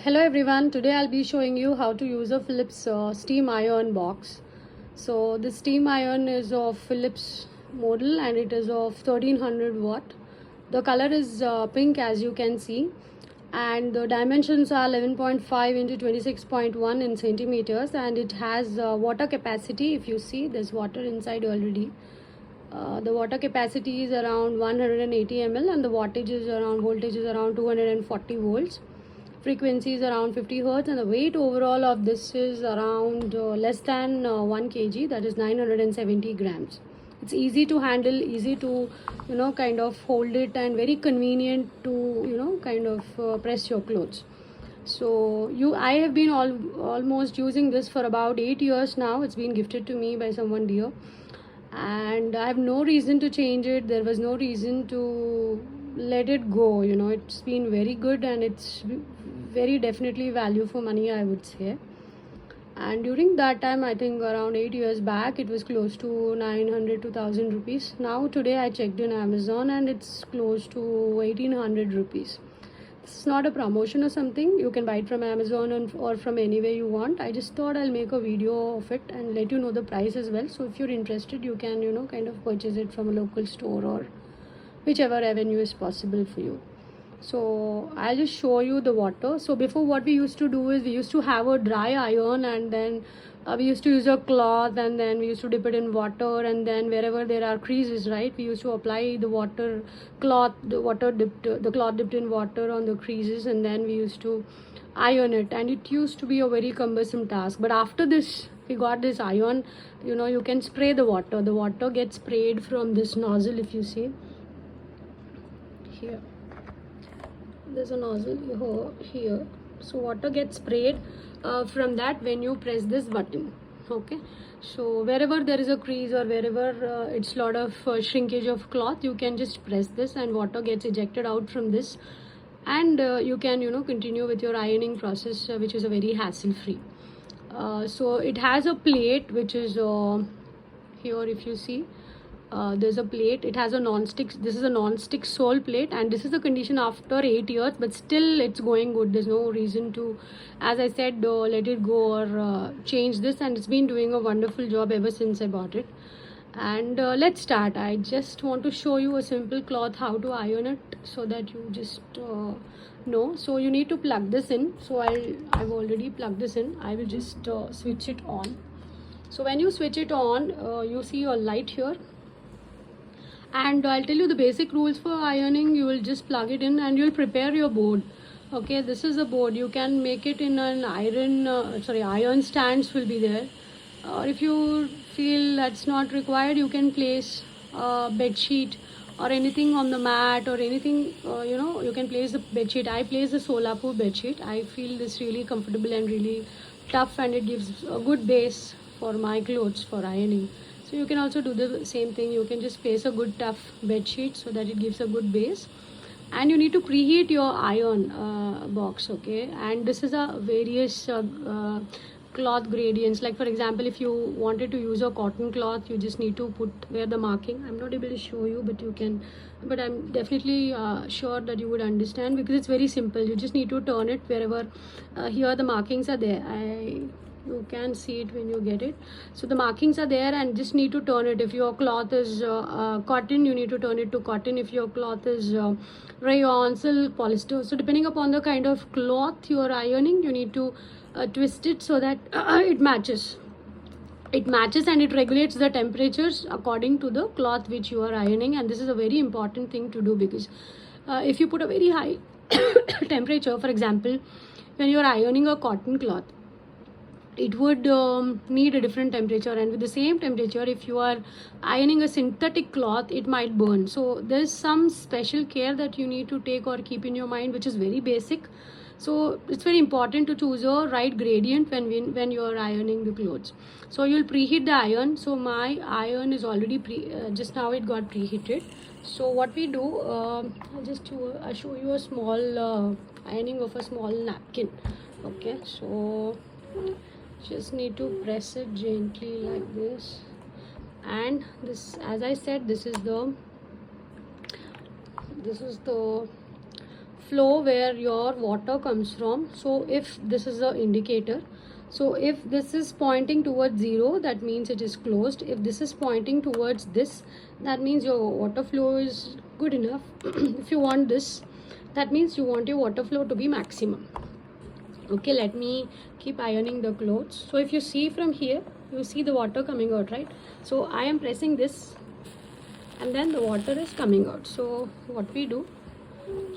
Hello everyone, today I'll be showing you how to use a Philips steam iron box. So the steam iron is of Philips model and it is of 1300 watt. The color is pink as you can see, and the dimensions are 11.5 into 26.1 in centimeters, and it has water capacity. If you see, there's water inside already. The water capacity is around 180 ml and the voltage is around 240 volts. Frequency is around 50 hertz, and the weight overall of this is around less than 1 kg, that is 970 grams. It's easy to handle, easy to kind of hold it, and very convenient to kind of press your clothes. So I have been almost using this for about 8 years now. It's been gifted to me by someone dear, and I have no reason to change it. There was no reason to let it go. It's been very good, and it's very definitely value for money, I would say. And during that time, I think around 8 years back, it was close to 900 to 1000 rupees. Now today I checked in Amazon and it's close to 1800 rupees. It's not a promotion or something. You can buy it from Amazon or from anywhere you want. I just thought I'll make a video of it and let you know the price as well. So if you're interested, you can kind of purchase it from a local store or whichever avenue is possible for you. So I'll just show you the water. So before, what we used to do is we used to have a dry iron, and then we used to use a cloth, and then we used to dip it in water, and then wherever there are creases, right, we used to apply the cloth dipped in water on the creases, and then we used to iron it, and it used to be a very cumbersome task. But after this, we got this iron. You can spray the water gets sprayed from this nozzle. If you see here, there's a nozzle here, so water gets sprayed from that when you press this button. Okay, so wherever there is a crease or wherever it's lot of shrinkage of cloth, you can just press this and water gets ejected out from this, and you can continue with your ironing process, which is a very hassle free. So it has a plate which is here. If you see, there's a plate. It has a non-stick. This is a non-stick sole plate, and this is the condition after 8 years, but still it's going good. There's no reason to, as I said, let it go or change this, and it's been doing a wonderful job ever since I bought it. And let's start. I just want to show you a simple cloth how to iron it, so that you just know. So you need to plug this in. So I've already plugged this in. I will just switch it on. So when you switch it on, you see your light here, and I'll tell you the basic rules for ironing. You will just plug it in and you'll prepare your board. Okay, this is a board. You can make it in an iron stands will be there, or if you feel that's not required, you can place a bed sheet or anything on the mat or anything. You can place the bed sheet. I place the Solapur bed sheet. I feel this really comfortable and really tough, and it gives a good base for my clothes for ironing. So you can also do the same thing. You can just place a good tough bed sheet so that it gives a good base. And you need to preheat your iron box. Okay, and this is a various cloth gradients. Like for example, if you wanted to use a cotton cloth, you just need to put where the marking. I'm not able to show you, but you can. But I'm definitely sure that you would understand, because it's very simple. You just need to turn it wherever here the markings are there. You can see it when you get it. So the markings are there, and just need to turn it. If your cloth is cotton, you need to turn it to cotton. If your cloth is rayon, silk, polyester, so depending upon the kind of cloth you are ironing, you need to twist it so that it matches. It matches, and it regulates the temperatures according to the cloth which you are ironing. And this is a very important thing to do, because if you put a very high temperature, for example, when you are ironing a cotton cloth, it would need a different temperature, and with the same temperature, if you are ironing a synthetic cloth, it might burn. So there's some special care that you need to take or keep in your mind, which is very basic. So it's very important to choose a right gradient when you are ironing the clothes. So you'll preheat the iron. So my iron is already just now it got preheated. So what we do, I'll show you a small ironing of a small napkin. Okay, so just need to press it gently like this, and this, as I said, this is the flow where your water comes from. So if this is the indicator, so if this is pointing towards 0, that means it is closed. If this is pointing towards this, that means your water flow is good enough. If you want this, that means you want your water flow to be maximum. Okay, let me keep ironing the clothes. So if you see from here, you see the water coming out, right? So I am pressing this and then the water is coming out. So what we do,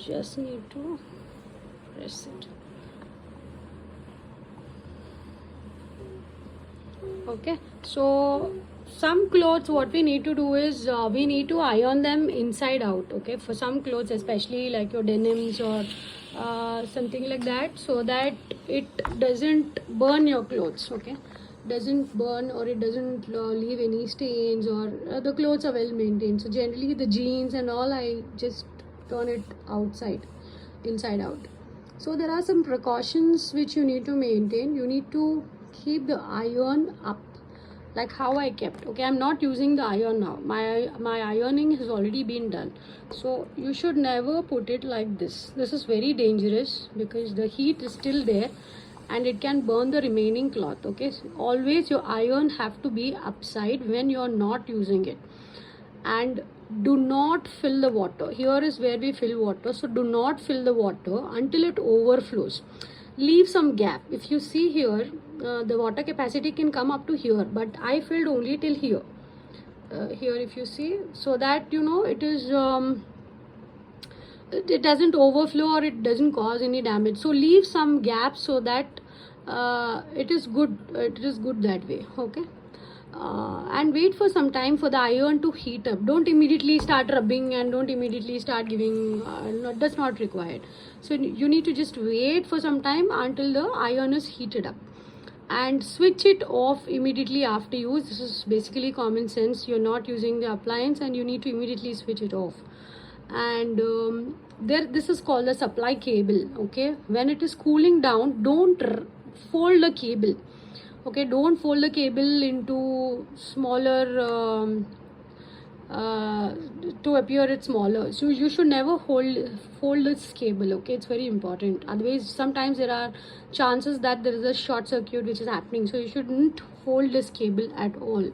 just need to press it. Okay, so some clothes, what we need to do is we need to iron them inside out. Okay, for some clothes, especially like your denims or something like that, so that it doesn't burn your clothes. Okay, doesn't burn or it doesn't leave any stains, or the clothes are well maintained. So generally the jeans and all, I just turn it inside out. So there are some precautions which you need to maintain. You need to keep the iron up, like how I kept. Okay, I'm not using the iron now. My ironing has already been done. So you should never put it like this. This is very dangerous because the heat is still there and it can burn the remaining cloth. Okay, so always your iron have to be upside when you're not using it. And do not fill the water. Here is where we fill water. So do not fill the water until it overflows. Leave some gap. If you see here, the water capacity can come up to here, but I filled only till here. Here if you see, so that it is it doesn't overflow or it doesn't cause any damage. So leave some gap so that it is good that way. Okay, and wait for some time for the iron to heat up. Don't immediately start rubbing and don't immediately start giving, that's not required. So you need to just wait for some time until the iron is heated up, and switch it off immediately after use. This is basically common sense. You're not using the appliance and you need to immediately switch it off. And this is called the supply cable. Okay, when it is cooling down, don't fold the cable. Okay, don't fold the cable into smaller to appear it smaller. So you should never fold this cable. Okay, it's very important. Otherwise, sometimes there are chances that there is a short circuit which is happening. So you shouldn't fold this cable at all.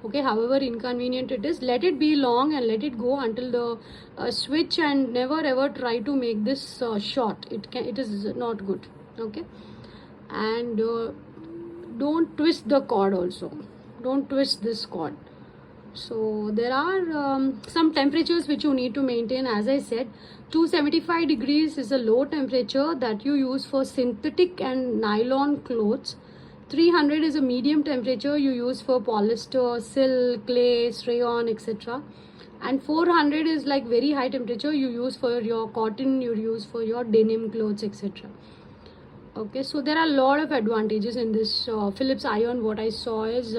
Okay, however inconvenient it is, let it be long and let it go until the switch, and never ever try to make this short. It is not good. Okay, and don't twist the cord also. Don't twist this cord. So there are some temperatures which you need to maintain. As I said, 275 degrees is a low temperature that you use for synthetic and nylon clothes. 300 is a medium temperature you use for polyester, silk, lace, rayon, etc. And 400 is like very high temperature you use for your cotton, you use for your denim clothes, etc. Okay, so there are a lot of advantages in this Philips iron. What I saw is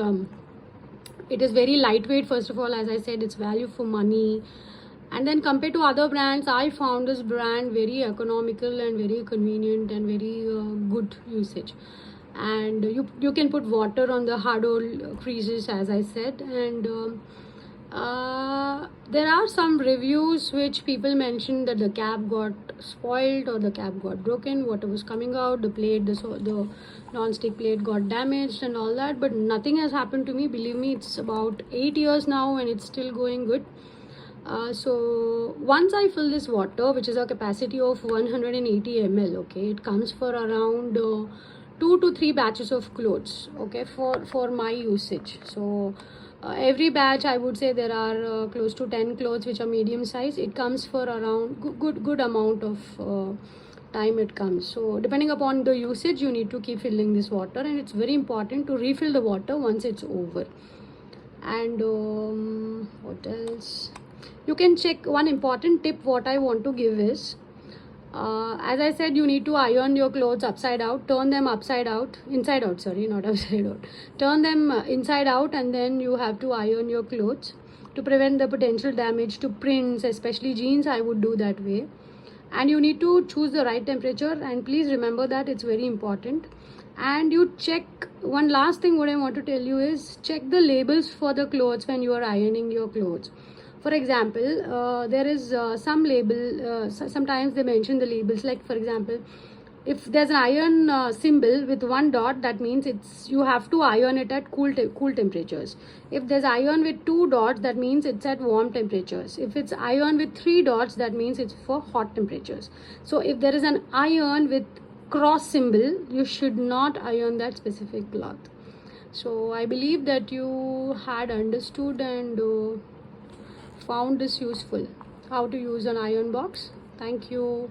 it is very lightweight. First of all, as I said, it's value for money. And then compared to other brands, I found this brand very economical and very convenient and very good usage. And you can put water on the hard old creases, as I said. And there are some reviews which people mentioned that the cap got spoiled or the cap got broken, water was coming out, the plate, the non-stick plate got damaged and all that, but nothing has happened to me. Believe me, it's about 8 years now and it's still going good. So once I fill this water, which is a capacity of 180 ml, okay, it comes for around 2 to 3 batches of clothes, okay, for my usage. So every batch, I would say there are close to 10 clothes which are medium size. It comes for around good amount of time it comes. So depending upon the usage, you need to keep filling this water, and it's very important to refill the water once it's over. And what else? You can check. One important tip what I want to give is, as I said, you need to iron your clothes upside out, turn them upside out, inside out, sorry, not upside out. Turn them inside out, and then you have to iron your clothes to prevent the potential damage to prints, especially jeans. I would do that way. And you need to choose the right temperature, and please remember that it's very important. And you check, one last thing what I want to tell you is, check the labels for the clothes when you are ironing your clothes. For example, there is some label, sometimes they mention the labels, like for example, if there's an iron symbol with one dot, that means it's you have to iron it at cool temperatures. If there's iron with two dots, that means it's at warm temperatures. If it's iron with three dots, that means it's for hot temperatures. So if there is an iron with cross symbol, you should not iron that specific cloth. So I believe that you had understood and found this useful, how to use an iron box. Thank you.